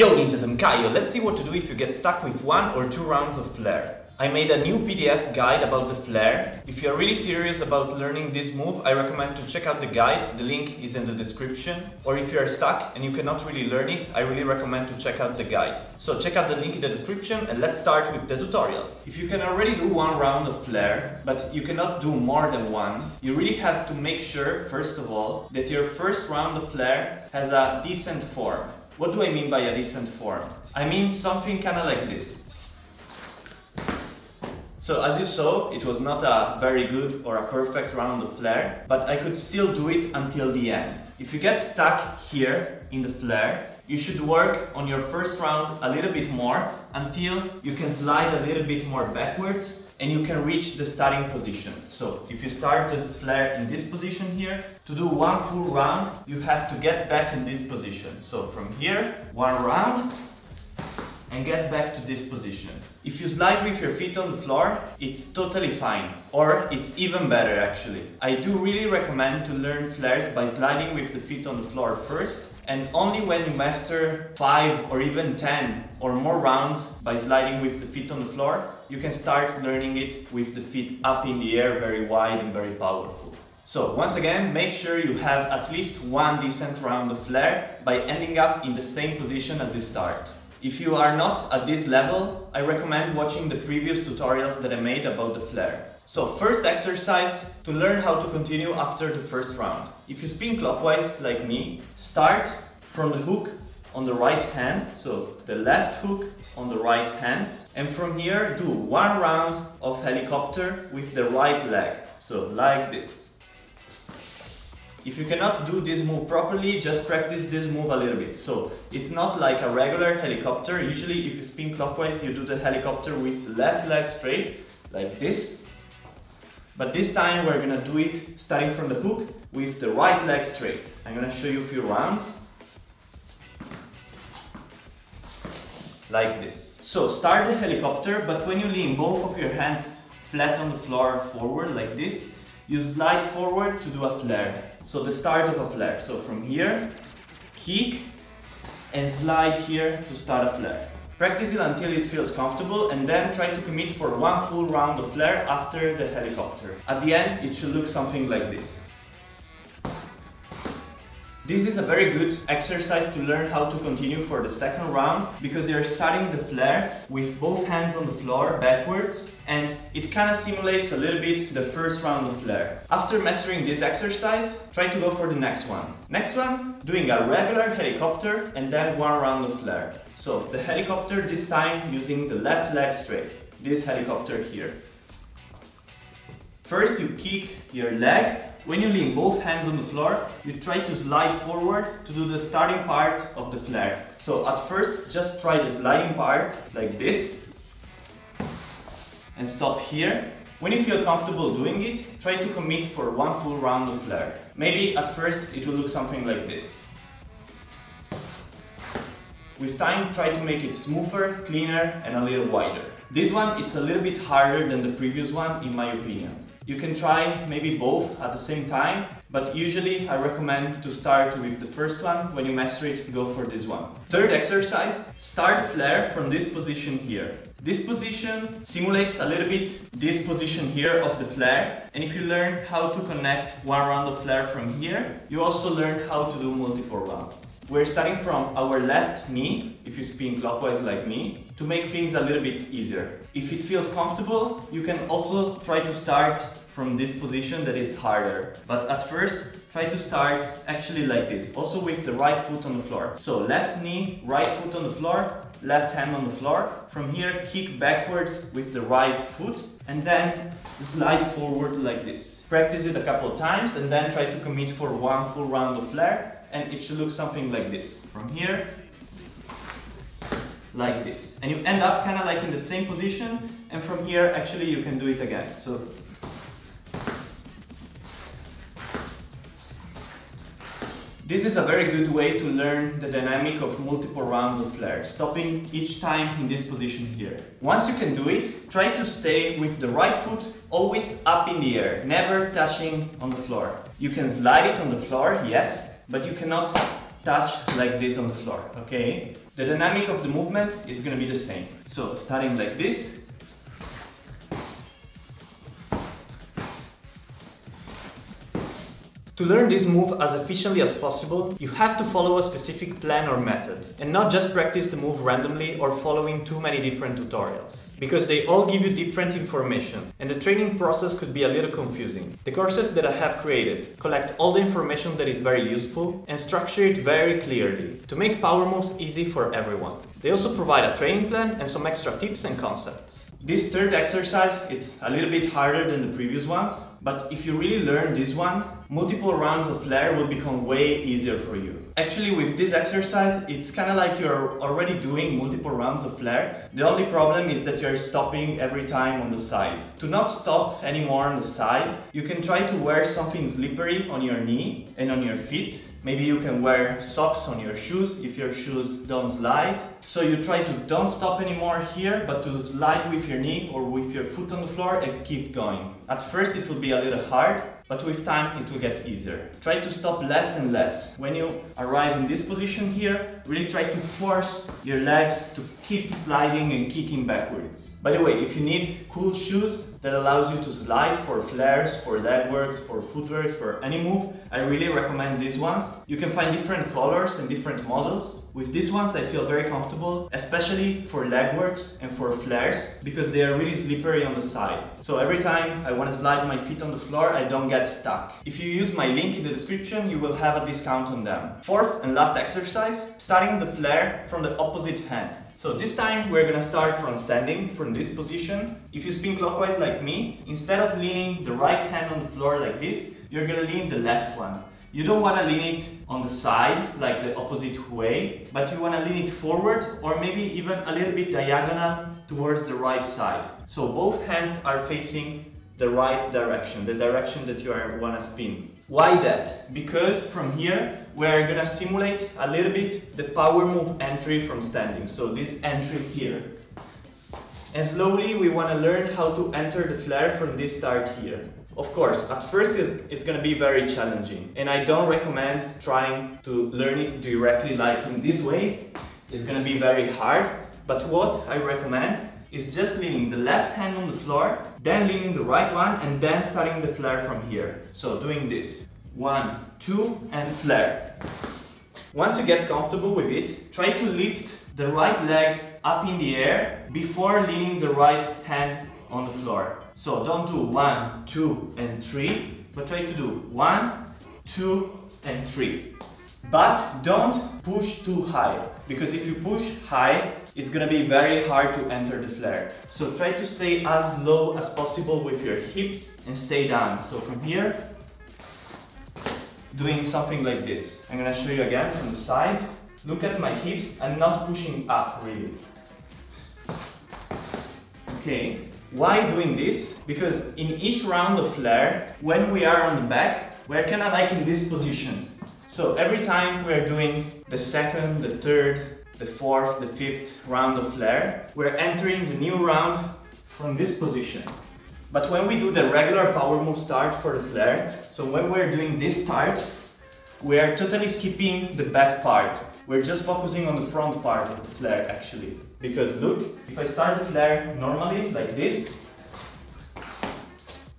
Yo ninjas, I'm Kaio. Let's see what to do if you get stuck with 1 or 2 rounds of flare. I made a new PDF guide about the flare. If you're really serious about learning this move, I recommend to check out the guide. The link is in the description. Or if you're stuck and you cannot really learn it, I really recommend to check out the guide. So check out the link in the description and let's start with the tutorial. If you can already do 1 round of flare, but you cannot do more than 1, you really have to make sure, first of all, that your first round of flare has a decent form. What do I mean by a decent form? I mean something kind of like this. So as you saw, it was not a very good or a perfect round of flare, but I could still do it until the end. If you get stuck here in the flare, you should work on your first round a little bit more until you can slide a little bit more backwards and you can reach the starting position. So if you start the flare in this position here, to do 1 full round, you have to get back in this position. So from here, 1 round, and get back to this position. If you slide with your feet on the floor, it's totally fine, or it's even better actually. I do really recommend to learn flares by sliding with the feet on the floor first, and only when you master 5 or even 10 or more rounds by sliding with the feet on the floor, you can start learning it with the feet up in the air, very wide and very powerful. So once again, make sure you have at least 1 decent round of flare by ending up in the same position as you start. If you are not at this level, I recommend watching the previous tutorials that I made about the flare. So first exercise to learn how to continue after the first round. If you spin clockwise like me, start from the hook on the right hand, so the left hook on the right hand, and from here do 1 round of helicopter with the right leg, so like this. If you cannot do this move properly, just practice this move a little bit. So it's not like a regular helicopter. Usually if you spin clockwise, you do the helicopter with left leg straight, like this. But this time we're gonna do it starting from the hook with the right leg straight. I'm gonna show you a few rounds. Like this. So start the helicopter, but when you lean both of your hands flat on the floor forward like this, you slide forward to do a flare. So the start of a flare. So from here, kick and slide here to start a flare. Practice it until it feels comfortable and then try to commit for 1 full round of flare after the helicopter. At the end, it should look something like this. This is a very good exercise to learn how to continue for the second round because you're starting the flare with both hands on the floor backwards and it kind of simulates a little bit the first round of flare. After mastering this exercise, try to go for the next one. Next one, doing a regular helicopter and then 1 round of flare. So the helicopter this time using the left leg straight, this helicopter here. First you kick your leg. When you lean both hands on the floor, you try to slide forward to do the starting part of the flare. So at first, just try the sliding part like this and stop here. When you feel comfortable doing it, try to commit for 1 full round of flare. Maybe at first it will look something like this. With time, try to make it smoother, cleaner and a little wider. This one, it's a little bit harder than the previous one in my opinion. You can try maybe both at the same time, but usually I recommend to start with the first one. When you master it, go for this one. Third exercise, start the flare from this position here. This position simulates a little bit this position here of the flare, and if you learn how to connect 1 round of flare from here, you also learn how to do multiple rounds. We're starting from our left knee, if you spin clockwise like me, to make things a little bit easier. If it feels comfortable, you can also try to start from this position that it's harder. But at first, try to start actually like this, also with the right foot on the floor. So left knee, right foot on the floor, left hand on the floor. From here, kick backwards with the right foot and then slide forward like this. Practice it a couple of times and then try to commit for 1 full round of flare. And it should look something like this. From here, like this. And you end up kind of like in the same position, and from here actually you can do it again. So this is a very good way to learn the dynamic of multiple rounds of flare, stopping each time in this position here. Once you can do it, try to stay with the right foot always up in the air, never touching on the floor. You can slide it on the floor, yes, but you cannot touch like this on the floor, okay? The dynamic of the movement is gonna be the same. So starting like this. To learn this move as efficiently as possible, you have to follow a specific plan or method, and not just practice the move randomly or following too many different tutorials. Because they all give you different information, and the training process could be a little confusing. The courses that I have created collect all the information that is very useful and structure it very clearly to make power moves easy for everyone. They also provide a training plan and some extra tips and concepts. This third exercise, it's a little bit harder than the previous ones, but if you really learn this one, multiple rounds of flare will become way easier for you. Actually, with this exercise, it's kind of like you're already doing multiple rounds of flare. The only problem is that you're stopping every time on the side. To not stop anymore on the side, you can try to wear something slippery on your knee and on your feet. Maybe you can wear socks on your shoes if your shoes don't slide. So you try to don't stop anymore here, but to slide with your knee or with your foot on the floor and keep going. At first it will be a little hard, but with time it will get easier. Try to stop less and less. When you arrive in this position here, really try to force your legs to keep sliding and kicking backwards. By the way, if you need cool shoes that allows you to slide for flares, for leg works, for footworks, for any move, I really recommend these ones. You can find different colors and different models. With these ones I feel very comfortable, especially for leg works and for flares, because they are really slippery on the side. So every time I want to slide my feet on the floor, I don't get stuck. If you use my link in the description, you will have a discount on them. Fourth and last exercise, starting the flare from the opposite hand. So this time we're gonna start from standing, from this position. If you spin clockwise like me, instead of leaning the right hand on the floor like this, you're gonna lean the left one. You don't want to lean it on the side, like the opposite way, but you want to lean it forward or maybe even a little bit diagonal towards the right side. So both hands are facing the right direction, the direction that you want to spin. Why that? Because from here we're going to simulate a little bit the power move entry from standing. So this entry here. And slowly we want to learn how to enter the flare from this start here. Of course, at first it's going to be very challenging, and I don't recommend trying to learn it directly like in this way. It's going to be very hard, but what I recommend is just leaning the left hand on the floor, then leaning the right one, and then starting the flare from here. So doing this, 1, 2, and flare. Once you get comfortable with it, try to lift the right leg up in the air before leaning the right hand on the floor. So don't do 1, 2, and 3, but try to do 1, 2, and 3. But don't push too high, because if you push high, it's gonna be very hard to enter the flare. So try to stay as low as possible with your hips and stay down. So from here, doing something like this. I'm gonna show you again from the side. Look at my hips, I'm not pushing up really. Okay. Why doing this? Because in each round of flare, when we are on the back, we're kind of like in this position. So every time we're doing the second, the third, the fourth, the fifth round of flare, we're entering the new round from this position. But when we do the regular power move start for the flare, so when we're doing this start, we are totally skipping the back part. We're just focusing on the front part of the flare actually. Because look, if I start the flare normally, like this,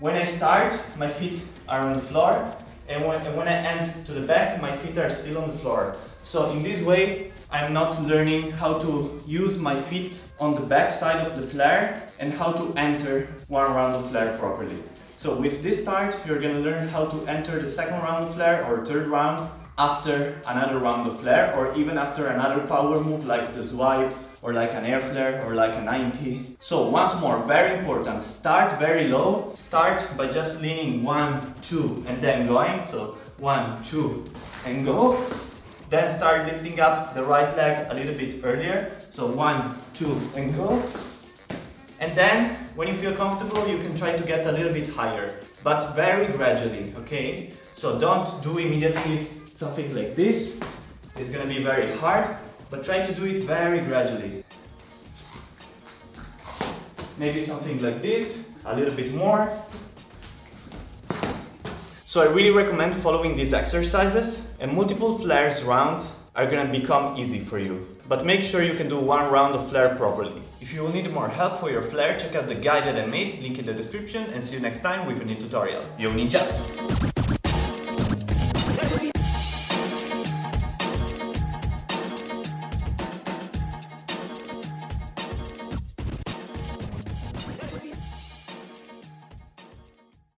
when I start, my feet are on the floor, and when I end to the back, my feet are still on the floor. So in this way, I'm not learning how to use my feet on the back side of the flare and how to enter one round of flare properly. So with this start, you're gonna learn how to enter the second round of flare or third round after another round of flare, or even after another power move like the swipe or like an air flare or like a 90. So once more, very important, start very low. Start by just leaning 1, 2 and then going. So 1, 2 and go. Then start lifting up the right leg a little bit earlier. So 1, 2 and go. And then when you feel comfortable, you can try to get a little bit higher, but very gradually, okay? So don't do immediately something like this. It's gonna be very hard, but try to do it very gradually. Maybe something like this, a little bit more. So I really recommend following these exercises. and multiple flares rounds are gonna become easy for you. But make sure you can do one round of flare properly. If you will need more help for your flare, check out the guide that I made, link in the description, and see you next time with a new tutorial. Yo ninjas!